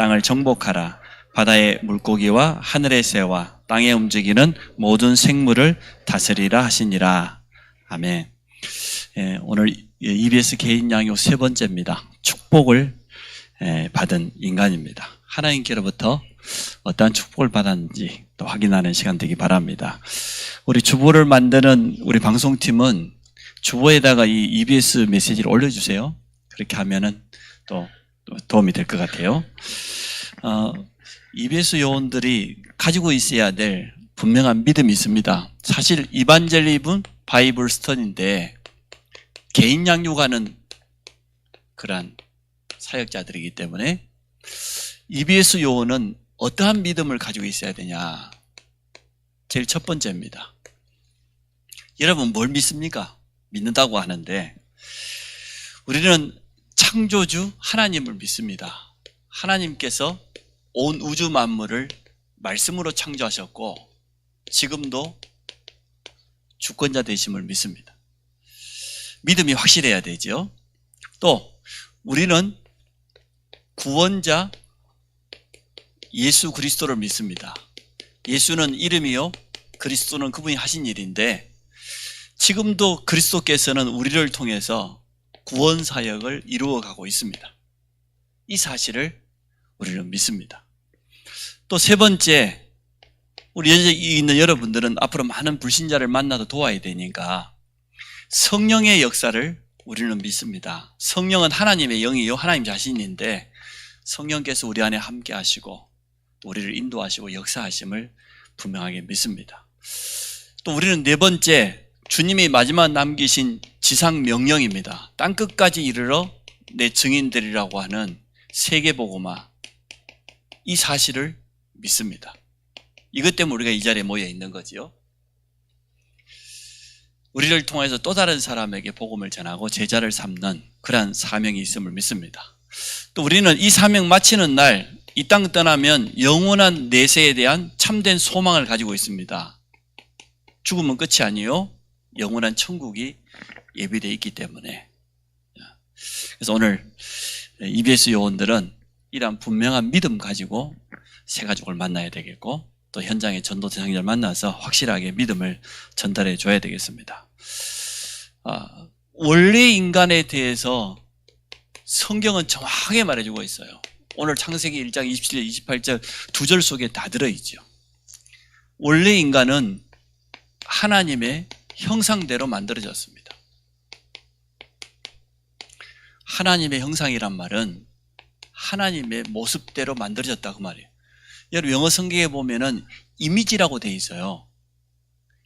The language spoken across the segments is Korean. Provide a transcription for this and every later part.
땅을 정복하라. 바다의 물고기와 하늘의 새와 땅에 움직이는 모든 생물을 다스리라 하시니라. 아멘. 오늘 EBS 개인 양육 세 번째입니다. 축복을 받은 인간입니다. 하나님께로부터 어떠한 축복을 받았는지 또 확인하는 시간 되기 바랍니다. 우리 주보를 만드는 우리 방송팀은 주보에다가 이 EBS 메시지를 올려주세요. 그렇게 하면은 또 도움이 될 것 같아요. EBS 요원들이 가지고 있어야 될 분명한 믿음이 있습니다. 사실 이반젤리즘은 바이블 스터디인데 개인 양육하는 그러한 사역자들이기 때문에 EBS 요원은 어떠한 믿음을 가지고 있어야 되냐? 제일 첫 번째입니다. 여러분 뭘 믿습니까? 믿는다고 하는데 우리는 창조주 하나님을 믿습니다. 하나님께서 온 우주 만물을 말씀으로 창조하셨고 지금도 주권자 되심을 믿습니다. 믿음이 확실해야 되죠. 또 우리는 구원자 예수 그리스도를 믿습니다. 예수는 이름이요 그리스도는 그분이 하신 일인데 지금도 그리스도께서는 우리를 통해서 구원 사역을 이루어가고 있습니다. 이 사실을 우리는 믿습니다. 또 세 번째, 우리 여기 있는 여러분들은 앞으로 많은 불신자를 만나도 도와야 되니까 성령의 역사를 우리는 믿습니다. 성령은 하나님의 영이요 하나님 자신인데 성령께서 우리 안에 함께 하시고 우리를 인도하시고 역사하심을 분명하게 믿습니다. 또 우리는 네 번째, 주님이 마지막 남기신 지상 명령입니다. 땅끝까지 이르러 내 증인들이라고 하는 세계복음화, 이 사실을 믿습니다. 이것 때문에 우리가 이 자리에 모여 있는 거지요. 우리를 통해서 또 다른 사람에게 복음을 전하고 제자를 삼는 그러한 사명이 있음을 믿습니다. 또 우리는 이 사명 마치는 날 이 땅 떠나면 영원한 내세에 대한 참된 소망을 가지고 있습니다. 죽으면 끝이 아니요 영원한 천국이 예비되어 있기 때문에. 그래서 오늘 EBS 요원들은 이러한 분명한 믿음 가지고 새 가족을 만나야 되겠고 또 현장의 전도 대상자를 만나서 확실하게 믿음을 전달해 줘야 되겠습니다. 원래 인간에 대해서 성경은 정확하게 말해주고 있어요. 오늘 창세기 1장 27절 28절 두 절 속에 다 들어있죠. 원래 인간은 하나님의 형상대로 만들어졌습니다. 하나님의 형상이란 말은 하나님의 모습대로 만들어졌다 그 말이에요. 여러분 영어 성경에 보면은 이미지라고 돼 있어요.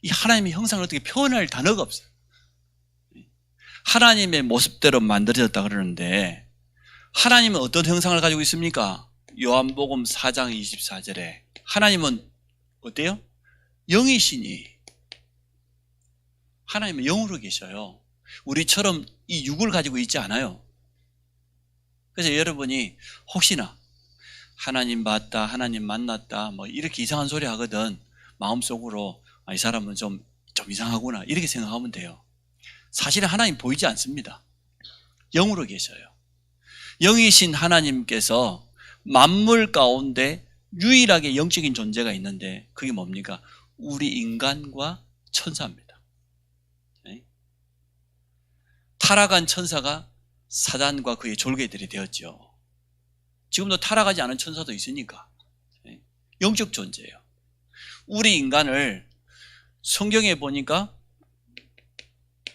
이 하나님의 형상을 어떻게 표현할 단어가 없어요. 하나님의 모습대로 만들어졌다 그러는데 하나님은 어떤 형상을 가지고 있습니까? 요한복음 4장 24절에 하나님은 어때요? 영이시니 하나님은 영으로 계셔요. 우리처럼 이 육을 가지고 있지 않아요. 그래서 여러분이 혹시나 하나님 봤다, 하나님 만났다 뭐 이렇게 이상한 소리 하거든 마음속으로 이 사람은 좀 이상하구나 이렇게 생각하면 돼요. 사실은 하나님 보이지 않습니다. 영으로 계셔요. 영이신 하나님께서 만물 가운데 유일하게 영적인 존재가 있는데 그게 뭡니까? 우리 인간과 천사입니다. 타락한 천사가 사단과 그의 졸개들이 되었죠. 지금도 타락하지 않은 천사도 있으니까 영적 존재예요. 우리 인간을 성경에 보니까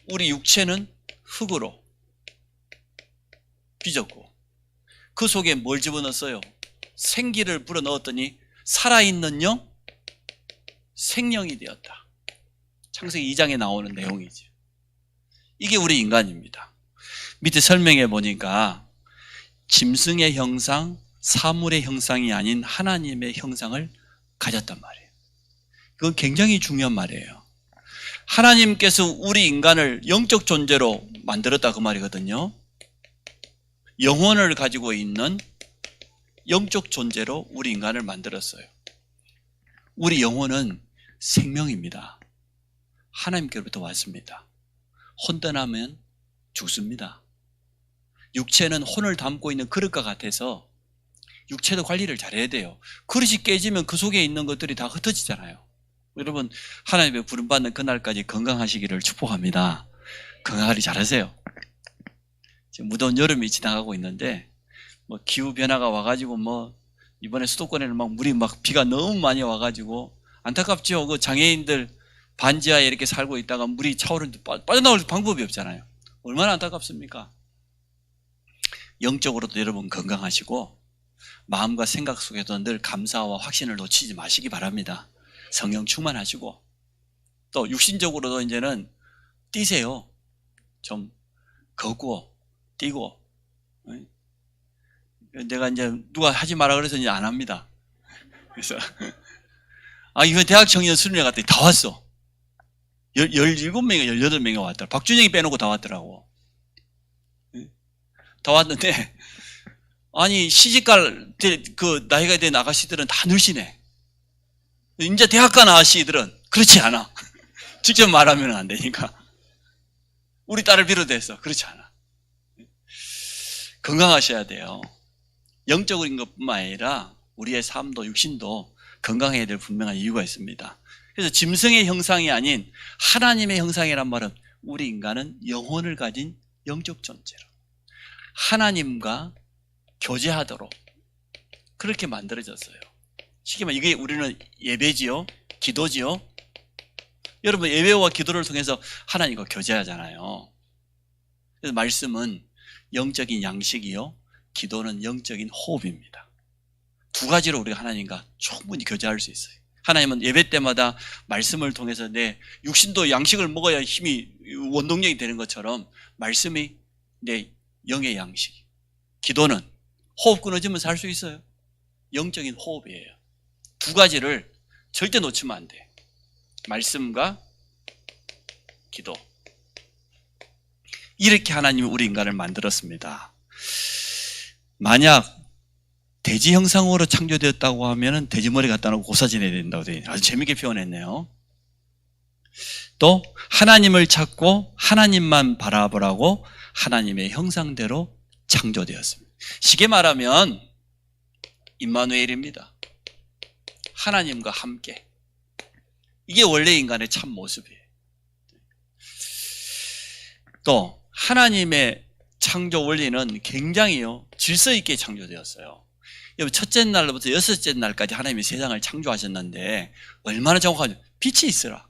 우리 육체는 흙으로 빚었고 그 속에 뭘 집어넣었어요? 생기를 불어넣었더니 살아있는 영, 생명이 되었다. 창세기 2장에 나오는 내용이죠. 이게 우리 인간입니다. 밑에 설명해 보니까 짐승의 형상, 사물의 형상이 아닌 하나님의 형상을 가졌단 말이에요. 그건 굉장히 중요한 말이에요. 하나님께서 우리 인간을 영적 존재로 만들었다 그 말이거든요. 영혼을 가지고 있는 영적 존재로 우리 인간을 만들었어요. 우리 영혼은 생명입니다. 하나님께로부터 왔습니다. 혼돈하면 죽습니다. 육체는 혼을 담고 있는 그릇과 같아서 육체도 관리를 잘해야 돼요. 그릇이 깨지면 그 속에 있는 것들이 다 흩어지잖아요. 여러분, 하나님의 부름받는 그날까지 건강하시기를 축복합니다. 건강하기 잘하세요. 지금 무더운 여름이 지나가고 있는데 뭐 기후 변화가 와가지고 뭐 이번에 수도권에는 막 물이 막 비가 너무 많이 와가지고 안타깝죠. 그 장애인들 반지하에 이렇게 살고 있다가 물이 차오르는데 빠져나올 방법이 없잖아요. 얼마나 안타깝습니까? 영적으로도 여러분 건강하시고 마음과 생각 속에도 늘 감사와 확신을 놓치지 마시기 바랍니다. 성령 충만하시고 또 육신적으로도 이제는 뛰세요. 좀 걷고 뛰고. 내가 이제 누가 하지 마라 그래서 이제 안 합니다. 그래서 이번 대학 청년 수련회 갔더니 다 왔어. 17명이 18명이 왔더라. 박준영이 빼놓고 다 왔더라고. 다 왔는데 아니 시집갈 그 나이가 된 아가씨들은 다 늘씬해. 이제 대학 간 아가씨들은 그렇지 않아. 직접 말하면 안 되니까. 우리 딸을 비롯해서 그렇지 않아. 건강하셔야 돼요. 영적인 것뿐만 아니라 우리의 삶도 육신도 건강해야 될 분명한 이유가 있습니다. 그래서 짐승의 형상이 아닌 하나님의 형상이란 말은 우리 인간은 영혼을 가진 영적 존재로 하나님과 교제하도록 그렇게 만들어졌어요. 쉽게 말하면 이게 우리는 예배지요, 기도지요. 여러분 예배와 기도를 통해서 하나님과 교제하잖아요. 그래서 말씀은 영적인 양식이요, 기도는 영적인 호흡입니다. 두 가지로 우리가 하나님과 충분히 교제할 수 있어요. 하나님은 예배 때마다 말씀을 통해서 내 육신도 양식을 먹어야 힘이 원동력이 되는 것처럼 말씀이 내 영의 양식, 기도는 호흡 끊어지면 살 수 있어요. 영적인 호흡이에요. 두 가지를 절대 놓치면 안 돼. 말씀과 기도. 이렇게 하나님이 우리 인간을 만들었습니다. 만약 돼지 형상으로 창조되었다고 하면 돼지머리 갖다 놓고 고사지내야 된다고 돼. 아주 재밌게 표현했네요. 또 하나님을 찾고 하나님만 바라보라고 하나님의 형상대로 창조되었습니다. 쉽게 말하면 임마누엘입니다. 하나님과 함께. 이게 원래 인간의 참 모습이에요. 또 하나님의 창조 원리는 굉장히요 질서 있게 창조되었어요. 첫째 날부터 여섯째 날까지 하나님이 세상을 창조하셨는데 얼마나 정확하죠? 빛이 있으라.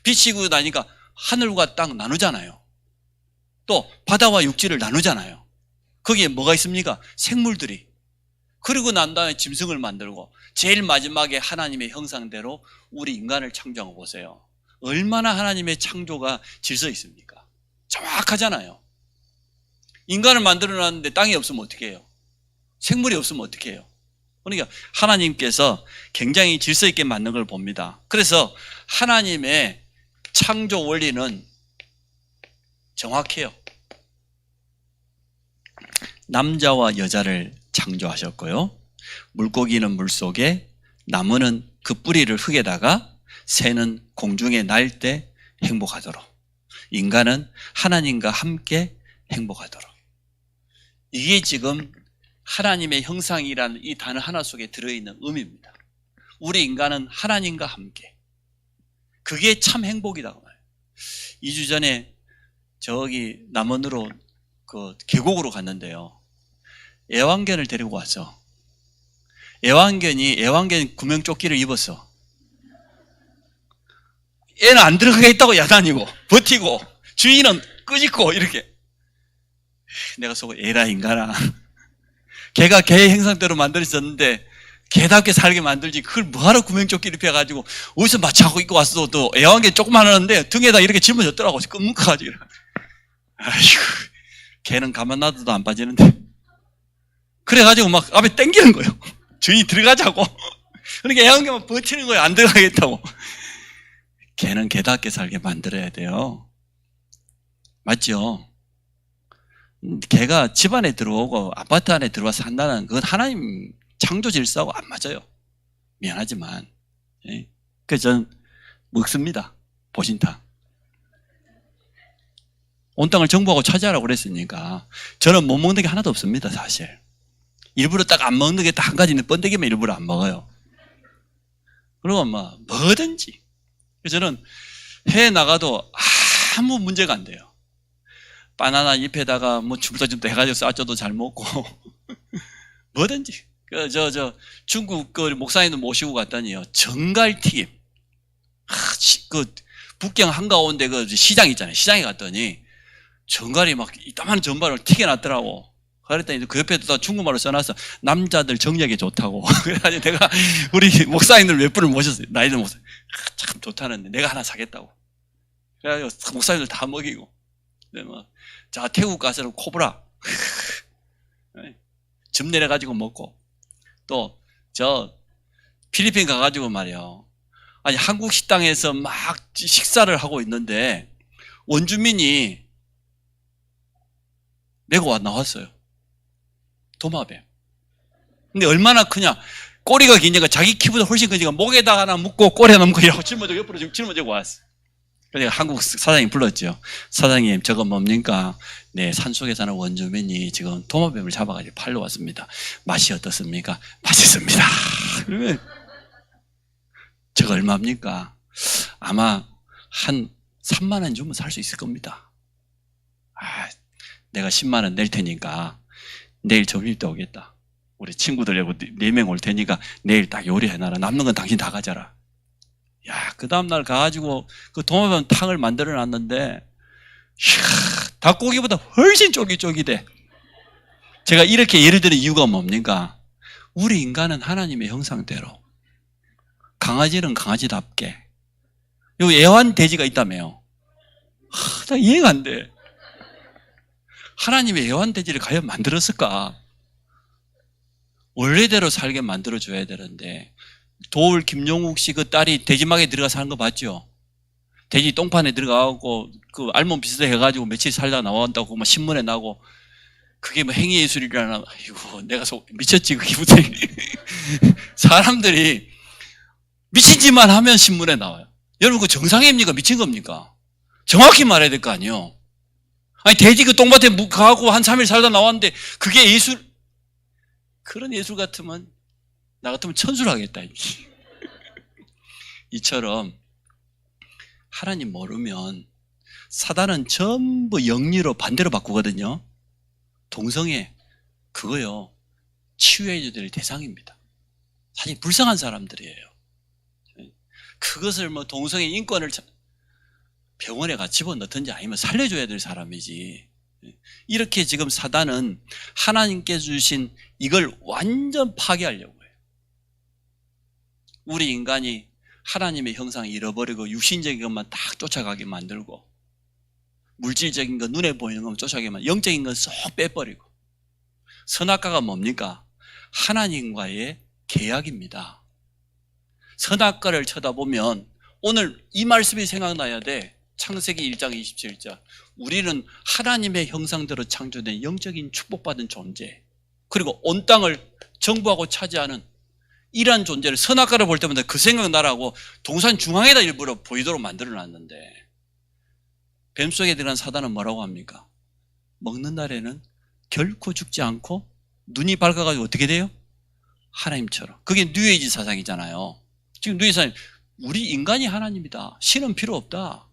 빛이고 나니까 하늘과 땅 나누잖아요. 또 바다와 육지를 나누잖아요. 거기에 뭐가 있습니까? 생물들이. 그리고 난 다음에 짐승을 만들고 제일 마지막에 하나님의 형상대로 우리 인간을 창조한 거 보세요. 얼마나 하나님의 창조가 질서 있습니까? 정확하잖아요. 인간을 만들어놨는데 땅이 없으면 어떻게 해요? 생물이 없으면 어떻게 해요? 그러니까 하나님께서 굉장히 질서 있게 만든 걸 봅니다. 그래서 하나님의 창조 원리는 정확해요. 남자와 여자를 창조하셨고요. 물고기는 물속에, 나무는 그 뿌리를 흙에다가, 새는 공중에 날 때 행복하도록, 인간은 하나님과 함께 행복하도록. 이게 지금 하나님의 형상이라는 이 단어 하나 속에 들어있는 의미입니다. 우리 인간은 하나님과 함께. 그게 참 행복이라고 말해요. 2주 전에 저기 남원으로 그 계곡으로 갔는데요. 애완견을 데리고 왔어. 애완견 구명조끼를 입었어. 애는 안 들어가겠다고 야단이고 버티고 주인은 끄집고 이렇게. 내가 속으로 에라 인간아. 걔가 걔의 행상대로 만들어졌는데 걔답게 살게 만들지 그걸 뭐하러 구명조끼를 입혀가지고 어디서 마취하고 입고 왔어. 또 애완견 조그만 하는데 등에다 이렇게 짊어졌더라고. 끔묵해가지고. 아이고 걔는 가만 놔둬도 안 빠지는데. 그래가지고 막 앞에 땡기는 거예요. 주인이 들어가자고. 그러니까 애완견만 버티는 거예요. 안 들어가겠다고. 걔는 걔답게 살게 만들어야 돼요. 맞죠? 걔가 집 안에 들어오고 아파트 안에 들어와서 산다는 그건 하나님 창조 질서하고 안 맞아요. 미안하지만. 그래서 저는 먹습니다. 보신탕. 온 땅을 정복하고 차지하라고 그랬으니까 저는 못 먹는 게 하나도 없습니다. 사실. 일부러 딱 안 먹는 게 딱 한 가지는 번데기면 일부러 안 먹어요. 그리고 뭐든지. 그래서 저는 해외 나가도 아무 문제가 안 돼요. 바나나 잎에다가 주부터 좀 해가지고 싸줘도 잘 먹고 뭐든지. 중국 목사님도 모시고 갔더니요, 정갈튀김. 북경 한가운데 시장 있잖아요. 시장에 갔더니 정갈이 이따만한 전발을 튀겨놨더라고. 그랬더니 그 옆에도 중국말로 써놨어. 남자들 정력에 좋다고. 그래가지고 내가 우리 목사님들 몇 분을 모셨어요. 나이들 목사. 참 좋다는데 내가 하나 사겠다고. 그래가지고 목사님들 다 먹이고. 자, 태국 가서는 코브라. 즙 내려가지고 먹고. 또, 필리핀 가가지고 말이요. 아니, 한국 식당에서 막 식사를 하고 있는데, 원주민이 메고 나왔어요. 도마뱀. 근데 얼마나 크냐. 꼬리가 기니까 자기 키보다 훨씬 크니까 목에다 하나 묶고 꼬리 하나 묶고 이러고 짊어지고 옆으로 짊어지고 왔어. 그래서 한국 사장님 불렀죠. 사장님, 저거 뭡니까? 네, 산속에 사는 원주민이 지금 도마뱀을 잡아가지고 팔러 왔습니다. 맛이 어떻습니까? 맛있습니다. 그러면 저거 얼마입니까? 아마 한 3만 원 주면 살 수 있을 겁니다. 내가 10만 원 낼 테니까 내일 점심 때 오겠다. 우리 친구들하고 4명 올 테니까 내일 딱 요리해놔라. 남는 건 당신 다 가져라. 야, 그 다음날 가가지고 그 도마뱀 탕을 만들어 놨는데, 닭고기보다 훨씬 쫄깃쫄깃해. 제가 이렇게 예를 드는 이유가 뭡니까? 우리 인간은 하나님의 형상대로, 강아지는 강아지답게. 요 애완돼지가 있다며요. 나 이해가 안 돼. 하나님의 애완돼지를 과연 만들었을까? 원래대로 살게 만들어줘야 되는데, 도울 김용욱 씨 그 딸이 돼지막에 들어가서 하는 거 봤죠? 돼지 똥판에 들어가고 그 알몸 비슷해가지고 며칠 살다 나왔다고 막 신문에 나고, 그게 행위예술이라나. 아이고, 내가 미쳤지, 그게 무슨. 사람들이 미친 짓만 하면 신문에 나와요. 여러분, 그 정상입니까? 미친 겁니까? 정확히 말해야 될 거 아니에요. 아니, 돼지 그 똥밭에 가고 한 3일 살다 나왔는데 그게 예술. 그런 예술 같으면 나 같으면 천수를 하겠다. 이처럼 하나님 모르면 사단은 전부 영리로 반대로 바꾸거든요. 동성애, 그거요, 치유해줘야 될 대상입니다. 사실 불쌍한 사람들이에요. 그것을 동성애 인권을 병원에 가 집어넣든지 아니면 살려줘야 될 사람이지. 이렇게 지금 사단은 하나님께 주신 이걸 완전 파괴하려고 해요. 우리 인간이 하나님의 형상을 잃어버리고 육신적인 것만 딱 쫓아가게 만들고, 물질적인 것, 눈에 보이는 것만 쫓아가게 만들고, 영적인 건 쏙 빼버리고. 선악과가 뭡니까? 하나님과의 계약입니다. 선악과를 쳐다보면 오늘 이 말씀이 생각나야 돼. 창세기 1장 27절. 우리는 하나님의 형상대로 창조된 영적인 축복받은 존재, 그리고 온 땅을 정부하고 차지하는 이러한 존재를, 선악과를 볼 때마다 그 생각나라고 동산 중앙에다 일부러 보이도록 만들어놨는데, 뱀속에 들어간 사단은 뭐라고 합니까? 먹는 날에는 결코 죽지 않고 눈이 밝아가지고 어떻게 돼요? 하나님처럼. 그게 뉴에이지 사상이잖아요. 지금 뉴에이지 사상, 우리 인간이 하나님이다, 신은 필요 없다,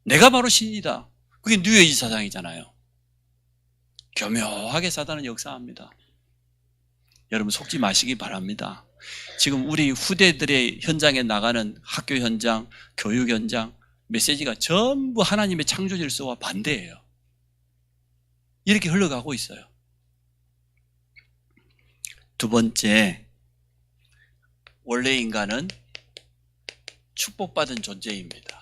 내가 바로 신이다, 그게 뉴에이지 사상이잖아요. 교묘하게 사단은 역사합니다. 여러분, 속지 마시기 바랍니다. 지금 우리 후대들의 현장에 나가는 학교 현장, 교육 현장, 메시지가 전부 하나님의 창조 질서와 반대예요. 이렇게 흘러가고 있어요. 두 번째, 원래 인간은 축복받은 존재입니다.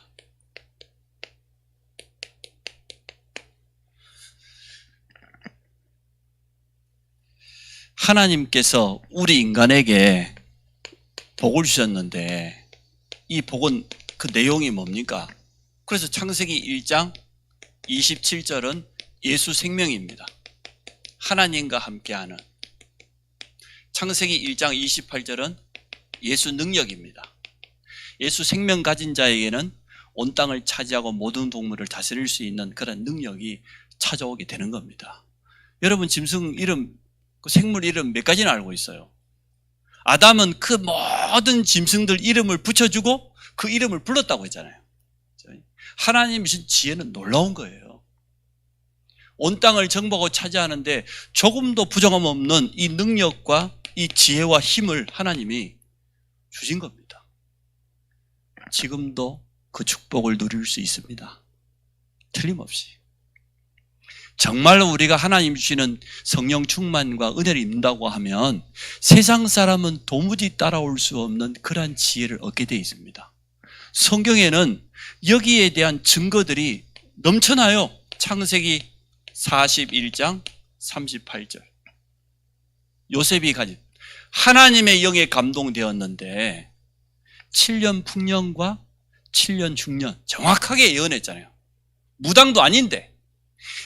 하나님께서 우리 인간에게 복을 주셨는데, 이 복은 그 내용이 뭡니까? 그래서 창세기 1장 27절은 예수 생명입니다. 하나님과 함께하는. 창세기 1장 28절은 예수 능력입니다. 예수 생명 가진 자에게는 온 땅을 차지하고 모든 동물을 다스릴 수 있는 그런 능력이 찾아오게 되는 겁니다. 여러분, 짐승 이름 그 생물 이름 몇 가지나 알고 있어요. 아담은 그 모든 짐승들 이름을 붙여주고 그 이름을 불렀다고 했잖아요. 하나님이 주신 지혜는 놀라운 거예요. 온 땅을 정복하고 차지하는데 조금도 부정함 없는 이 능력과 이 지혜와 힘을 하나님이 주신 겁니다. 지금도 그 축복을 누릴 수 있습니다. 틀림없이. 정말로 우리가 하나님 주시는 성령 충만과 은혜를 입는다고 하면 세상 사람은 도무지 따라올 수 없는 그러한 지혜를 얻게 되어 있습니다. 성경에는 여기에 대한 증거들이 넘쳐나요. 창세기 41장 38절. 요셉이 가진 하나님의 영에 감동되었는데 7년 풍년과 7년 중년 정확하게 예언했잖아요. 무당도 아닌데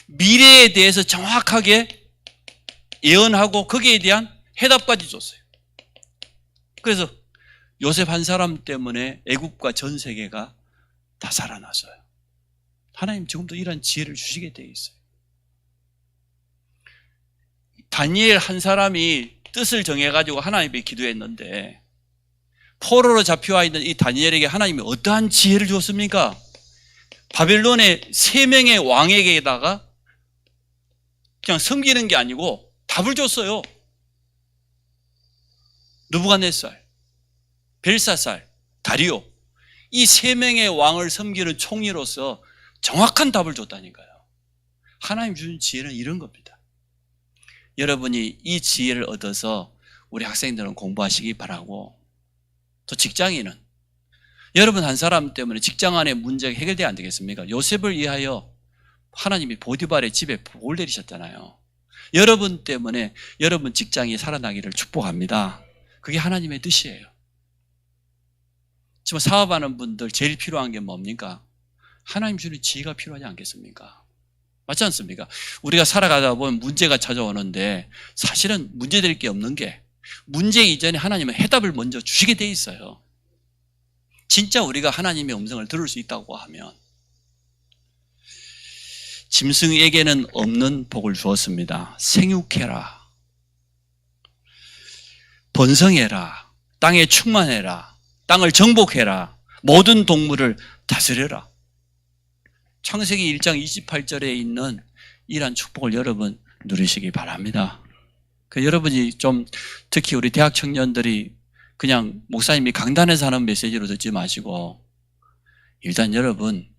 미래에 대해서 정확하게 예언하고 거기에 대한 해답까지 줬어요. 그래서 요셉 한 사람 때문에 애국과 전 세계가 다 살아났어요. 하나님 지금도 이런 지혜를 주시게 되어 있어요. 다니엘 한 사람이 뜻을 정해가지고 하나님께 기도했는데 포로로 잡혀와 있는 이 다니엘에게 하나님이 어떠한 지혜를 주었습니까? 바벨론의 3명의 왕에게다가 그냥 섬기는 게 아니고 답을 줬어요. 느부갓네살, 벨사살, 다리오 이 3명의 왕을 섬기는 총리로서 정확한 답을 줬다니까요. 하나님 주신 지혜는 이런 겁니다. 여러분이 이 지혜를 얻어서 우리 학생들은 공부하시기 바라고, 또 직장인은 여러분 한 사람 때문에 직장 안에 문제가 해결돼야 안 되겠습니까? 요셉을 위하여 하나님이 보디발의 집에 복을 내리셨잖아요. 여러분 때문에 여러분 직장이 살아나기를 축복합니다. 그게 하나님의 뜻이에요. 지금 사업하는 분들 제일 필요한 게 뭡니까? 하나님 주는 지혜가 필요하지 않겠습니까? 맞지 않습니까? 우리가 살아가다 보면 문제가 찾아오는데 사실은 문제될 게 없는 게 문제 이전에 하나님은 해답을 먼저 주시게 돼 있어요. 진짜 우리가 하나님의 음성을 들을 수 있다고 하면. 짐승에게는 없는 복을 주었습니다. 생육해라, 번성해라, 땅에 충만해라, 땅을 정복해라, 모든 동물을 다스려라. 창세기 1장 28절에 있는 이러한 축복을 여러분 누리시기 바랍니다. 여러분이 좀 특히 우리 대학 청년들이 그냥 목사님이 강단에서 하는 메시지로 듣지 마시고 일단 여러분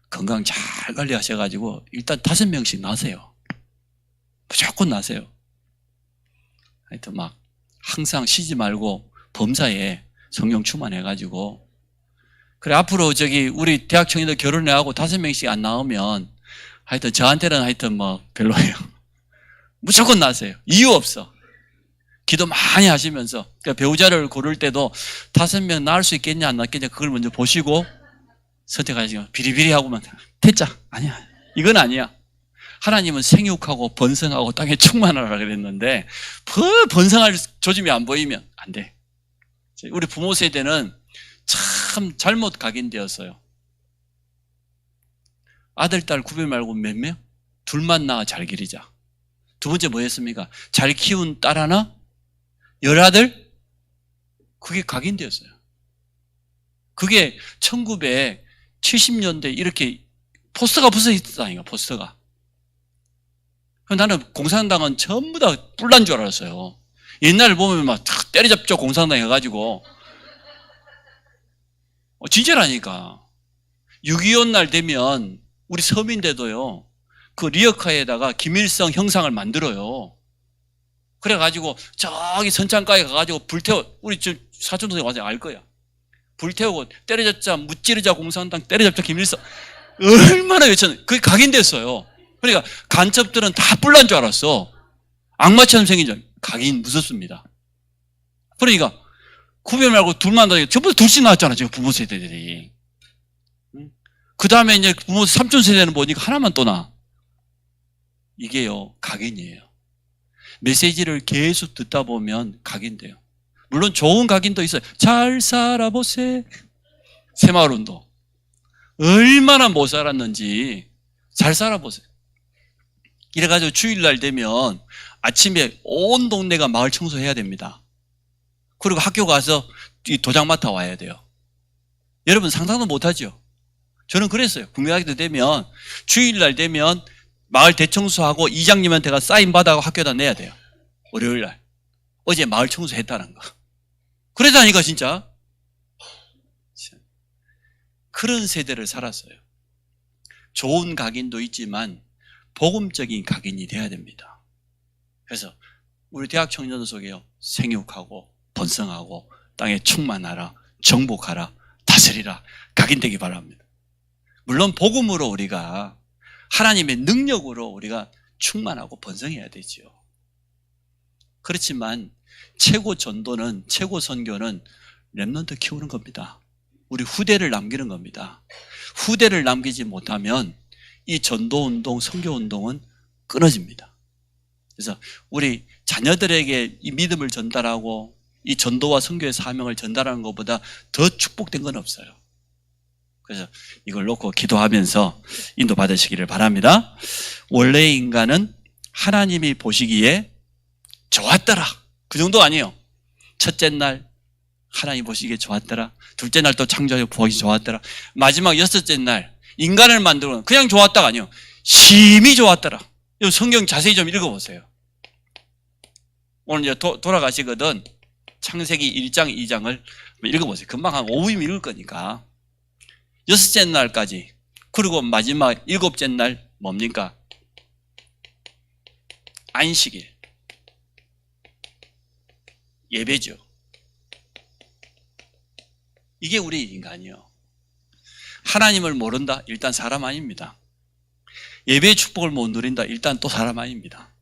건강 잘 관리하셔가지고 일단 5명씩 나세요. 무조건 나세요. 하여튼 막 항상 쉬지 말고 범사에 성령 충만해가지고, 그래 앞으로 우리 대학 청년들 결혼해하고 5명씩 안 나오면 하여튼 저한테는 하여튼 뭐 별로예요. 무조건 나세요. 이유 없어. 기도 많이 하시면서, 그러니까 배우자를 고를 때도 5명 낳을 수 있겠냐 안 낳겠냐 그걸 먼저 보시고 선택하시고, 비리비리 하고만 됐자. 아니야, 이건 아니야. 하나님은 생육하고 번성하고 땅에 충만하라 그랬는데 번성할 조짐이 안 보이면 안 돼. 우리 부모 세대는 참 잘못 각인되었어요. 아들, 딸 구별 말고 몇 명? 둘만 낳아 잘 기르자. 두 번째 뭐였습니까? 잘 키운 딸 하나, 열아들? 그게 각인되었어요. 그게 1970년대 이렇게 포스터가 붙어 있다니까, 포스터가. 나는 공산당은 전부 다 뿔난 줄 알았어요. 옛날에 보면 막 때려잡죠, 공산당 해가지고. 진짜라니까. 6.25 날 되면 우리 서민대도요, 그 리어카에다가 김일성 형상을 만들어요. 그래가지고 저기 선창가에 가가지고 불태워, 우리 저 사촌 동생 와서 알 거야. 불태우고 때려잡자, 무찌르자 공산당, 때려잡자 김일성. 얼마나 외쳤는데 그게 각인됐어요. 그러니까 간첩들은 다 뿔난 줄 알았어. 악마처럼 생긴 줄. 각인 무섭습니다. 그러니까 구별 말고 둘만 나니까 전부 다 둘씩 나왔잖아, 지금 부모 세대들이. 그 다음에 이제 부모 삼촌 세대는 보니까 하나만 또 나. 이게요, 각인이에요. 메시지를 계속 듣다 보면 각인돼요. 물론 좋은 각인도 있어요. 잘 살아보세. 새마을운동. 얼마나 못 살았는지 잘 살아보세요. 이래가지고 주일날 되면 아침에 온 동네가 마을 청소해야 됩니다. 그리고 학교 가서 이 도장 맡아 와야 돼요. 여러분 상상도 못하죠? 저는 그랬어요. 국민학교 되면 주일날 되면 마을 대청소하고 이장님한테 가 사인 받아고 학교에다 내야 돼요. 월요일날. 어제 마을 청소했다는 거. 그러다니까 진짜. 그런 세대를 살았어요. 좋은 각인도 있지만 복음적인 각인이 돼야 됩니다. 그래서 우리 대학 청년들 속에요. 생육하고 번성하고 땅에 충만하라, 정복하라, 다스리라, 각인되기 바랍니다. 물론 복음으로 우리가 하나님의 능력으로 우리가 충만하고 번성해야 되죠. 그렇지만 최고 전도는, 최고 선교는 렘넌트 키우는 겁니다. 우리 후대를 남기는 겁니다. 후대를 남기지 못하면 이 전도운동, 선교운동은 끊어집니다. 그래서 우리 자녀들에게 이 믿음을 전달하고 이 전도와 선교의 사명을 전달하는 것보다 더 축복된 건 없어요. 그래서 이걸 놓고 기도하면서 인도받으시기를 바랍니다. 원래 인간은 하나님이 보시기에 좋았더라. 그 정도 아니에요. 첫째 날 하나님 보시기에 좋았더라. 둘째 날 또 창조하여 보기 좋았더라. 마지막 여섯째 날 인간을 만들어 그냥 좋았다가 아니에요. 심히 좋았더라. 성경 자세히 좀 읽어보세요. 오늘 이제 돌아가시거든. 창세기 1장, 2장을 읽어보세요. 금방 한 5분이면 읽을 거니까. 여섯째 날까지. 그리고 마지막 일곱째 날 뭡니까? 안식일. 예배죠. 이게 우리 인간이요. 하나님을 모른다? 일단 사람 아닙니다. 예배의 축복을 못 누린다? 일단 또 사람 아닙니다.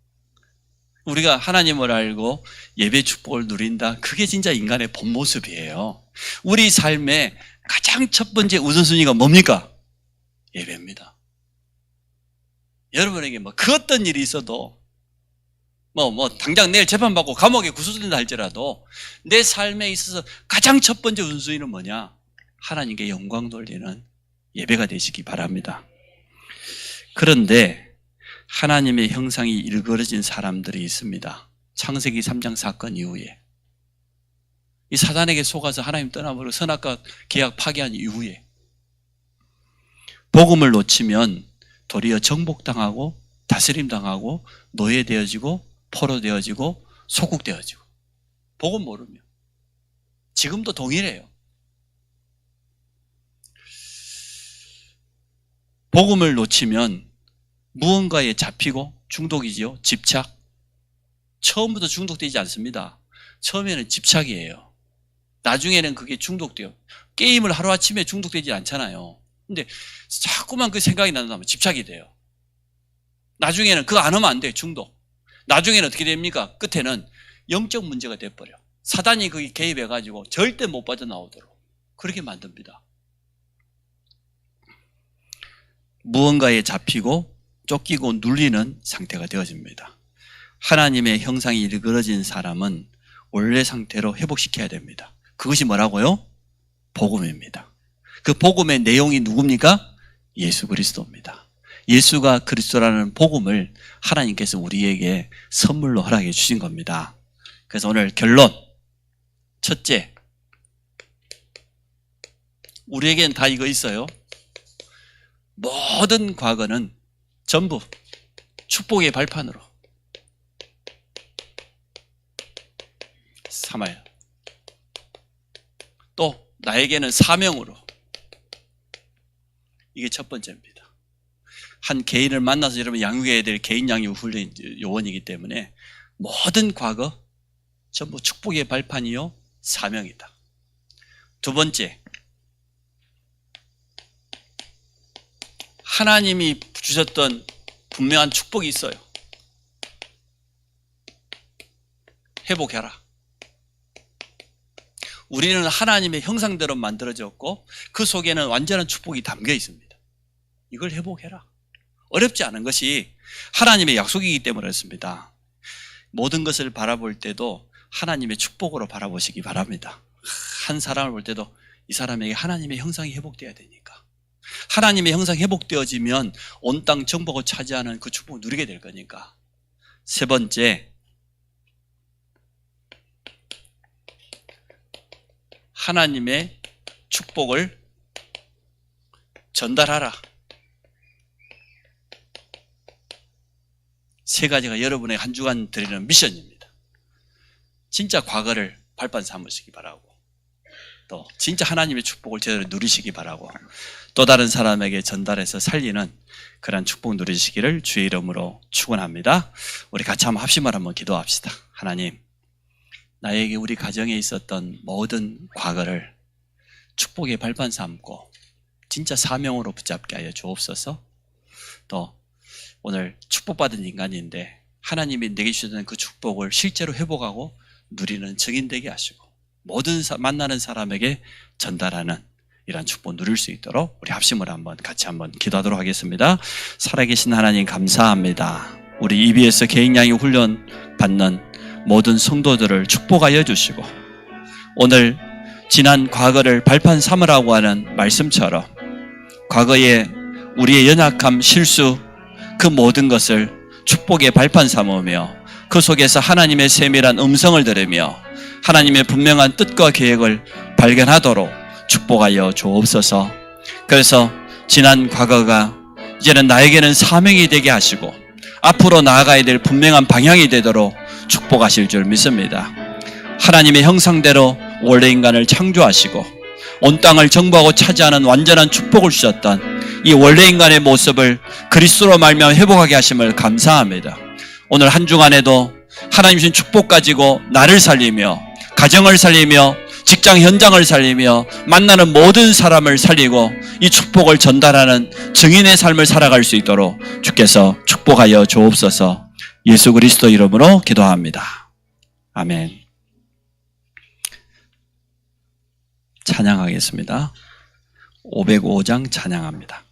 우리가 하나님을 알고 예배의 축복을 누린다? 그게 진짜 인간의 본 모습이에요. 우리 삶의 가장 첫 번째 우선순위가 뭡니까? 예배입니다. 여러분에게 그 어떤 일이 있어도 당장 내일 재판받고 감옥에 구속된다 할지라도 내 삶에 있어서 가장 첫 번째 우선순위는 뭐냐? 하나님께 영광 돌리는 예배가 되시기 바랍니다. 그런데 하나님의 형상이 일그러진 사람들이 있습니다. 창세기 3장 사건 이후에 이 사단에게 속아서 하나님 떠나버리고 선악과 계약 파기한 이후에 복음을 놓치면 도리어 정복당하고 다스림당하고 노예되어지고 포로되어지고 소국되어지고 복음 모르면 지금도 동일해요. 복음을 놓치면 무언가에 잡히고 중독이지요. 집착. 처음부터 중독되지 않습니다. 처음에는 집착이에요. 나중에는 그게 중독돼요. 게임을 하루아침에 중독되지 않잖아요. 근데 자꾸만 그 생각이 난다면 집착이 돼요. 나중에는 그거 안 하면 안 돼요. 중독. 나중에는 어떻게 됩니까? 끝에는 영적 문제가 돼버려. 사단이 거기 개입해가지고 절대 못 빠져나오도록 그렇게 만듭니다. 무언가에 잡히고 쫓기고 눌리는 상태가 되어집니다. 하나님의 형상이 일그러진 사람은 원래 상태로 회복시켜야 됩니다. 그것이 뭐라고요? 복음입니다. 그 복음의 내용이 누굽니까? 예수 그리스도입니다. 예수가 그리스도라는 복음을 하나님께서 우리에게 선물로 허락해 주신 겁니다. 그래서 오늘 결론. 첫째, 우리에겐 다 이거 있어요. 모든 과거는 전부 축복의 발판으로 삼아요. 또 나에게는 사명으로. 이게 첫 번째입니다. 한 개인을 만나서 여러분 양육해야 될 개인 양육 훈련 요원이기 때문에 모든 과거 전부 축복의 발판이요 사명이다. 두 번째, 하나님이 주셨던 분명한 축복이 있어요. 회복해라. 우리는 하나님의 형상대로 만들어졌고 그 속에는 완전한 축복이 담겨 있습니다. 이걸 회복해라. 어렵지 않은 것이 하나님의 약속이기 때문에 그렇습니다. 모든 것을 바라볼 때도 하나님의 축복으로 바라보시기 바랍니다. 한 사람을 볼 때도 이 사람에게 하나님의 형상이 회복돼야 되니까. 하나님의 형상이 회복되어지면 온 땅 정복을 차지하는 그 축복을 누리게 될 거니까 세 번째, 하나님의 축복을 전달하라. 세 가지가 여러분의 한 주간 드리는 미션입니다. 진짜 과거를 발판 삼으시기 바라고, 또 진짜 하나님의 축복을 제대로 누리시기 바라고, 또 다른 사람에게 전달해서 살리는 그런 축복 누리시기를 주의 이름으로 축원합니다. 우리 같이 한번 합심을 한번 기도합시다. 하나님, 나에게 우리 가정에 있었던 모든 과거를 축복의 발판 삼고 진짜 사명으로 붙잡게 하여 주옵소서. 또 오늘 축복받은 인간인데 하나님이 내게 주셨던 그 축복을 실제로 회복하고 누리는 증인되게 하시고 모든 만나는 사람에게 전달하는 이런 축복 누릴 수 있도록 우리 합심을 한번 같이 한번 기도하도록 하겠습니다. 살아계신 하나님 감사합니다. 우리 EBS 개인양육 훈련 받는 모든 성도들을 축복하여 주시고 오늘 지난 과거를 발판 삼으라고 하는 말씀처럼 과거에 우리의 연약함, 실수 그 모든 것을 축복의 발판 삼으며 그 속에서 하나님의 세밀한 음성을 들으며 하나님의 분명한 뜻과 계획을 발견하도록 축복하여 주옵소서. 그래서 지난 과거가 이제는 나에게는 사명이 되게 하시고 앞으로 나아가야 될 분명한 방향이 되도록 축복하실 줄 믿습니다. 하나님의 형상대로 원래 인간을 창조하시고 온 땅을 정복하고 차지하는 완전한 축복을 주셨던 이 원래 인간의 모습을 그리스도로 말미암아 회복하게 하심을 감사합니다. 오늘 한 주간에도 하나님 주신 축복 가지고 나를 살리며 가정을 살리며 직장 현장을 살리며 만나는 모든 사람을 살리고 이 축복을 전달하는 증인의 삶을 살아갈 수 있도록 주께서 축복하여 주옵소서. 예수 그리스도 이름으로 기도합니다. 아멘. 찬양하겠습니다. 505장 찬양합니다.